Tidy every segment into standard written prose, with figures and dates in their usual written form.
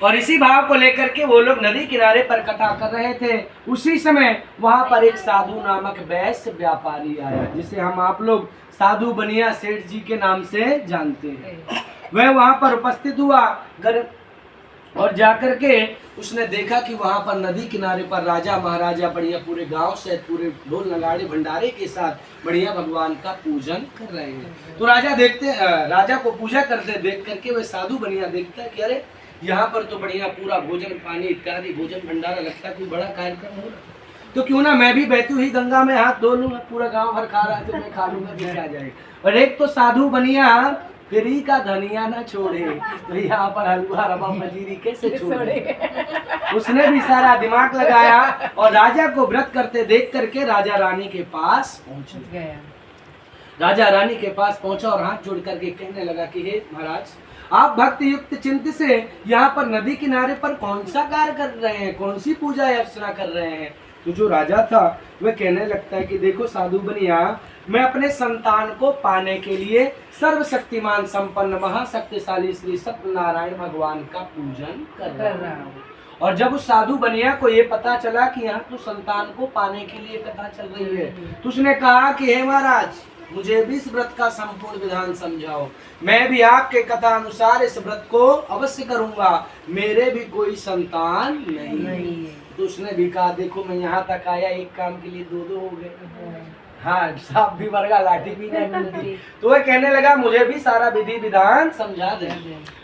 और इसी भाव को लेकर के वो लोग नदी किनारे पर कथा कर रहे थे। उसी समय वहां पर एक साधु नामक वैश्य व्यापारी आया, जिसे हम आप लोग साधु बनिया सेठ जी के नाम से जानते हैं। वह वहां पर उपस्थित हुआ और जाकर के उसने देखा कि वहां पर नदी किनारे पर राजा महाराजा बढ़िया पूरे गांव से पूरे ढोल नगाड़े भंडारे के साथ बढ़िया भगवान का पूजन कर रहे हैं। तो राजा को पूजा करते देख करके वह साधु बनिया देखता है कि अरे यहाँ पर तो बढ़िया पूरा भोजन पानी इत्यादि भोजन भंडारा लगता है, कोई बड़ा कार्यक्रम हो रहा, तो क्यों ना मैं भी बहती हुई गंगा में हाथ धो लूंगा, पूरा गांव भर खा रहा है तो मैं खा लूंगा, फिर क्या जाएगा। और एक तो साधु बनिया फ्री का धनिया ना छोड़े, तो यहाँ पर हलवा रवा मजीरी कैसे छोड़े। उसने भी सारा दिमाग लगाया और राजा को व्रत करते देख करके राजा रानी के पास पहुंच गया। राजा रानी के पास पहुंचा और हाथ जोड़ करके कहने लगा कि हे महाराज, आप भक्ति युक्त चिंत से यहाँ पर नदी किनारे पर कौन सा कार्य कर रहे हैं, कौन सी पूजा अर्चना कर रहे हैं। तो जो राजा था वह कहने लगता है कि देखो साधु बनिया, मैं अपने संतान को पाने के लिए सर्वशक्तिमान संपन्न महाशक्तिशाली श्री सत्यनारायण भगवान का पूजन कर रहा हूँ। और जब उस साधु बनिया को ये पता चला कि यहाँ तो संतान को पाने के लिए कथा चल रही है, तो उसने कहा कि हे महाराज, मुझे भी इस व्रत का संपूर्ण विधान समझाओ, मैं भी आपके कथा अनुसार इस व्रत को अवश्य करूंगा, मेरे भी कोई संतान नहीं है। तो उसने भी कहा देखो मैं यहाँ तक आया, एक काम के लिए दो हो गए, हाँ सांप भी मर गया लाठी भी नहीं मिलती। तो वह कहने लगा मुझे भी सारा विधि विधान समझा दे।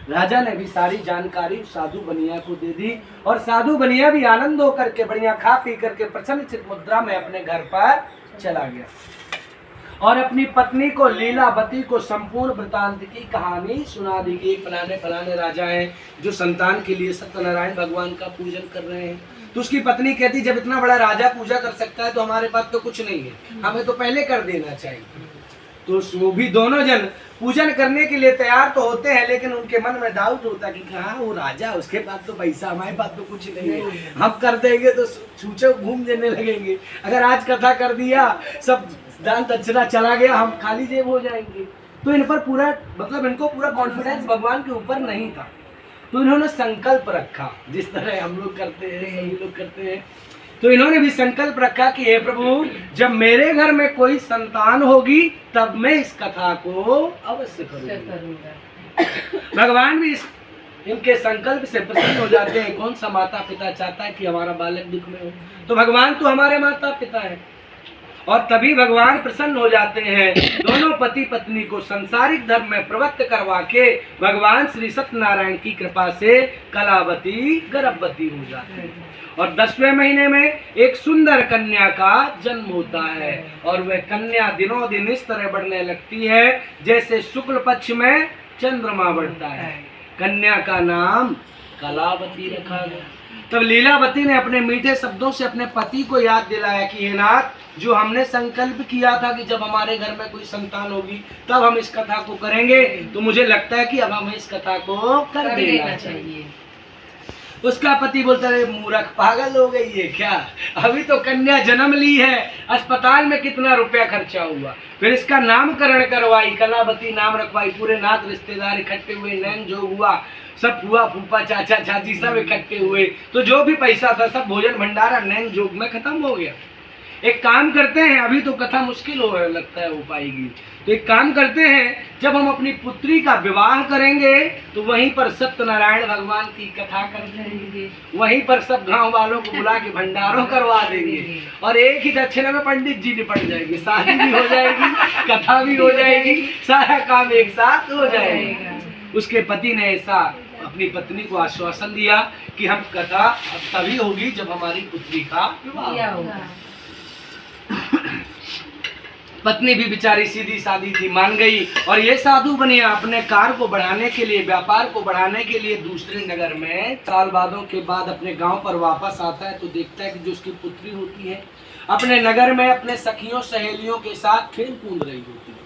राजा ने भी सारी जानकारी साधु बनिया को दे दी और साधु बनिया भी आनंद होकर के बढ़िया खा पी करके प्रसन्न चित्त मुद्रा में अपने घर पर चला गया और अपनी पत्नी को लीलावती को संपूर्ण वृतांत की कहानी सुना दी कि फलाने फलाने राजा हैं जो संतान के लिए सत्यनारायण भगवान का पूजन कर रहे हैं। तो उसकी पत्नी कहती जब इतना बड़ा राजा पूजा कर सकता है तो हमारे पास तो कुछ नहीं है, हमें तो पहले कर देना चाहिए। तो वो भी दोनों जन पूजन करने के लिए तैयार तो होते हैं, लेकिन उनके मन में डाउट होता है कि हाँ वो राजा, उसके पास तो पैसा, हमारे पास तो कुछ नहीं है, हम कर देंगे तो छूचे घूम देने लगेंगे, अगर आज कथा कर दिया सब दान दक्षिणा चला गया, हम खाली जेब हो जाएंगे। तो इन पर पूरा मतलब इनको पूरा कॉन्फिडेंस भगवान के ऊपर नहीं था। तो इन्होंने संकल्प रखा, जिस तरह हम लोग करते हैं सभी लोग करते हैं, तो इन्होंने भी संकल्प रखा कि हे प्रभु, जब मेरे घर में कोई संतान होगी तब मैं इस कथा को अवश्य करूंगा। भगवान भी इनके संकल्प से प्रसन्न हो जाते हैं। कौन सा माता पिता चाहता है कि हमारा बालक दुख में हो, तो भगवान तो हमारे माता पिता है। और तभी भगवान प्रसन्न हो जाते हैं। दोनों पति पत्नी को संसारिक धर्म में प्रवृत्त करवा के भगवान श्री सत्यनारायण की कृपा से कलावती गर्भवती हो जाती है और 10वें महीने में एक सुंदर कन्या का जन्म होता है और वह कन्या दिनों दिन इस तरह बढ़ने लगती है जैसे शुक्ल पक्ष में चंद्रमा बढ़ता है। कन्या का नाम कलावती रखा गया। तब लीलावती ने अपने मीठे शब्दों से अपने पति को याद दिलाया कि हे नाथ, जो हमने संकल्प किया था कि जब हमारे घर में कोई संतान होगी तब हम इस कथा को करेंगे, तो मुझे लगता है कि अब हमें इस कथा को कर देना चाहिए। उसका पति बोलता है मूर्ख पागल हो गई है क्या, अभी तो कन्या जन्म ली है, अस्पताल में कितना रुपया खर्चा हुआ, फिर इसका नामकरण करवाई, कलावती नाम रखवाई, पूरे नात रिश्तेदार इकट्ठे हुए, नैन जो हुआ सब हुआ, फूफा चाचा चाची सब इकट्ठे हुए, तो जो भी पैसा था सब भोजन भंडारा नैन जोग में खत्म हो गया। एक काम करते हैं, अभी तो कथा मुश्किल हो लगता है हो पाएगी, तो एक काम करते हैं, जब हम अपनी पुत्री का विवाह करेंगे तो वहीं पर सत्यनारायण भगवान की कथा कर देंगे, वहीं पर सब गांव वालों को बुला के भंडारों करवा देंगे और एक ही दक्षिणा में पंडित जी निपट जाएंगे, शादी भी हो जाएगी, कथा भी हो जाएगी, सारा काम एक साथ हो जाएगा। उसके पति ने ऐसा अपनी पत्नी को आश्वासन दिया कि हम कथा तभी होगी जब हमारी पुत्री का विवाह होगा। पत्नी भी बेचारी सीधी सादी थी, मान गई और ये साधु बनिया अपने कार को बढ़ाने के लिए, व्यापार को बढ़ाने के लिए दूसरे नगर में साल बादों के बाद अपने गांव पर वापस आता है तो देखता है कि जो उसकी पुत्री होती है अपने नगर में अपने सखियों सहेलियों के साथ खेल कूद रही होती है।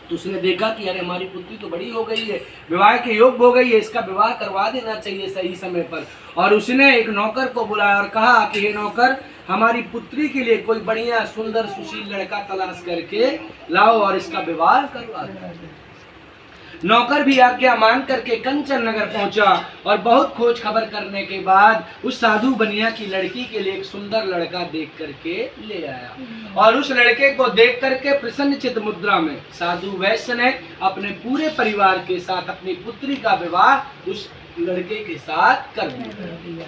तो उसने देखा कि अरे हमारी पुत्री तो बड़ी हो गई है, विवाह के योग्य हो गई है, इसका विवाह करवा देना चाहिए सही समय पर। और उसने एक नौकर को बुलाया और कहा कि हे नौकर, हमारी पुत्री के लिए कोई बढ़िया सुंदर सुशील लड़का तलाश करके लाओ और इसका विवाह करवा दो। नौकर भी आज्ञा मान करके कंचन नगर पहुंचा और बहुत खोज खबर करने के बाद उस साधु बनिया की लड़की के लिए एक सुंदर लड़का देख करके ले आया। और उस लड़के को देख करके प्रसन्नचित्त मुद्रा में साधु वैश्य ने अपने पूरे परिवार के साथ अपनी पुत्री का विवाह उस लड़के के साथ कर दिया।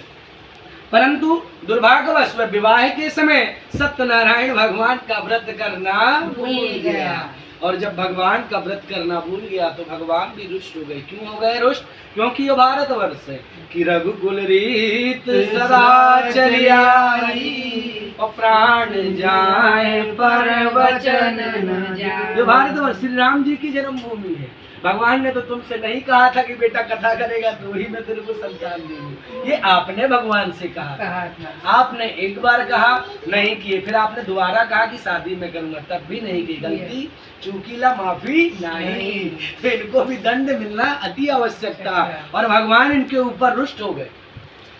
परंतु दुर्भाग्यवश वह विवाह के समय सत्यनारायण भगवान का व्रत करना भूल गया। और जब भगवान का व्रत करना भूल गया तो भगवान भी रुष्ट हो गए। क्यों हो गए रुष्ट? क्योंकि ये भारतवर्ष है कि रघुकुल रीत सदा चली आई और प्राण जाए पर वचन न जाए। जो भारतवर्ष श्री राम जी की जन्मभूमि है। भगवान ने तो तुमसे नहीं कहा था कि बेटा कथा करेगा तो ही मैं तेरे को संतान दूंगी। ये आपने भगवान से कहा था। आपने एक बार कहा, नहीं किए, फिर आपने दोबारा कहा कि शादी में करूंगा, तब भी नहीं की। गलती चूकीला माफी नहीं। तो इनको भी दंड मिलना अति आवश्यक था और भगवान इनके ऊपर रुष्ट हो गए।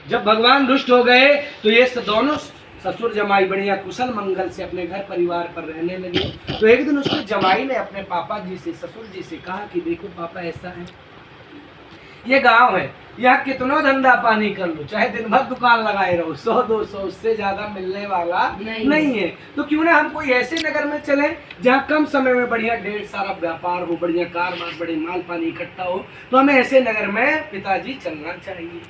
जब भगवान रुष्ट हो गए तो ये दोनों ससुर जमाई बढ़िया कुशल मंगल से अपने घर परिवार पर रहने लगे। तो एक दिन उसके जमाई ने अपने पापा जी से, ससुर जी से कहा कि देखो पापा, ऐसा है, ये गांव है, यहाँ कितना धंधा पानी कर लो, चाहे दिन भर दुकान लगाए रहो, 100-200, उससे ज्यादा मिलने वाला नहीं है। तो क्यों ना हम कोई ऐसे नगर में चलें जहाँ कम समय में बढ़िया ढेर सारा व्यापार हो, बढ़िया कारोबार, बड़े माल पानी इकट्ठा हो। तो हमें ऐसे नगर में पिताजी चलना चाहिए।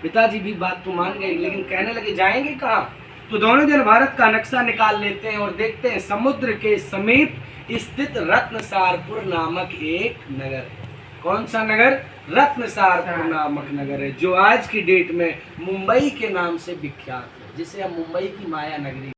पिताजी भी बात तो मान गए, लेकिन कहने लगे जाएंगे कहाँ? तो दोनों जन भारत का नक्शा निकाल लेते हैं और देखते हैं समुद्र के समीप स्थित रत्नसारपुर नामक एक नगर है। कौन सा नगर? रत्नसारपुर नामक नगर है, जो आज की डेट में मुंबई के नाम से विख्यात है, जिसे हम मुंबई की माया नगरी